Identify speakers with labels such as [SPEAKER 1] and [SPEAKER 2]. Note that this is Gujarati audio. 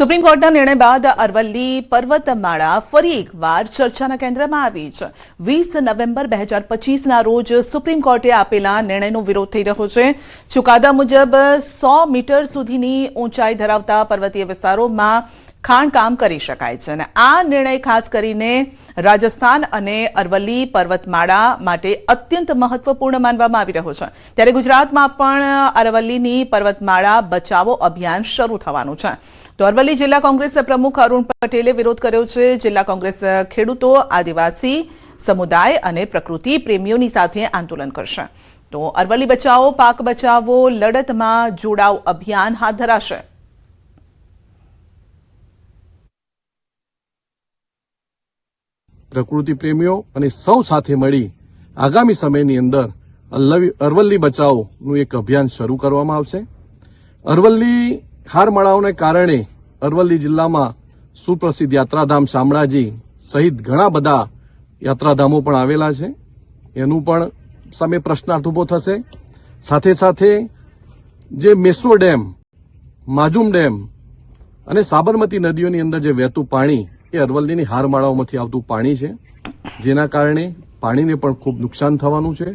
[SPEAKER 1] સુપ્રીમ કોર્ટના નિર્ણય બાદ અરવલ્લી પર્વતમાળા ફરી એકવાર ચર્ચાના કેન્દ્રમાં આવી છે। 20 નવેમ્બર 2025ના રોજ સુપ્રીમ કોર્ટે આપેલા નિર્ણયનો વિરોધ થઈ રહ્યો છે। ચુકાદા મુજબ 100 મીટર સુધીની ઊંચાઈ ધરાવતા પર્વતીય વિસ્તારોમાં ખાણકામ કરી શકાય છે અને આ નિર્ણય ખાસ કરીને રાજસ્થાન અને અરવલ્લી પર્વતમાળા માટે અત્યંત મહત્વપૂર્ણ માનવામાં આવી રહ્યો છે। ત્યારે ગુજરાતમાં પણ અરવલ્લીની પર્વતમાળા બચાવો અભિયાન શરૂ થવાનું છે। તો અરવલ્લી જિલ્લા કોંગ્રેસ પ્રમુખ અરુણ પટેલે વિરોધ કર્યો છે। જિલ્લા કોંગ્રેસ ખેડૂતો, આદિવાસી સમુદાય અને પ્રકૃતિ પ્રેમીઓની સાથે આંદોલન કરશે। તો અરવલ્લી બચાવો પાક બચાવો લડતમાં જોડાવ અભિયાન હાથ ધરાશે।
[SPEAKER 2] પ્રકૃતિ પ્રેમીઓ અને સૌ સાથે મળી આગામી સમયની અંદર અરવલ્લી બચાવોનું એક અભિયાન શરૂ કરવામાં આવશે। અરવલ્લી હારમાળાઓને કારણે અરવલ્લી જિલ્લામાં સુપ્રસિદ્ધ યાત્રાધામ શામળાજી સહિત ઘણા બધા યાત્રાધામો પણ આવેલા છે। એનું પણ સામે પ્રશ્નાર્થ ઉભો થશે। સાથે સાથે જે મેસો ડેમ, માજુમ ડેમ અને સાબરમતી નદીઓની અંદર જે વહેતું પાણી એ અરવલ્લીની હારમાળાઓમાંથી આવતું પાણી છે, જેના કારણે પાણીને પણ ખૂબ નુકસાન થવાનું છે।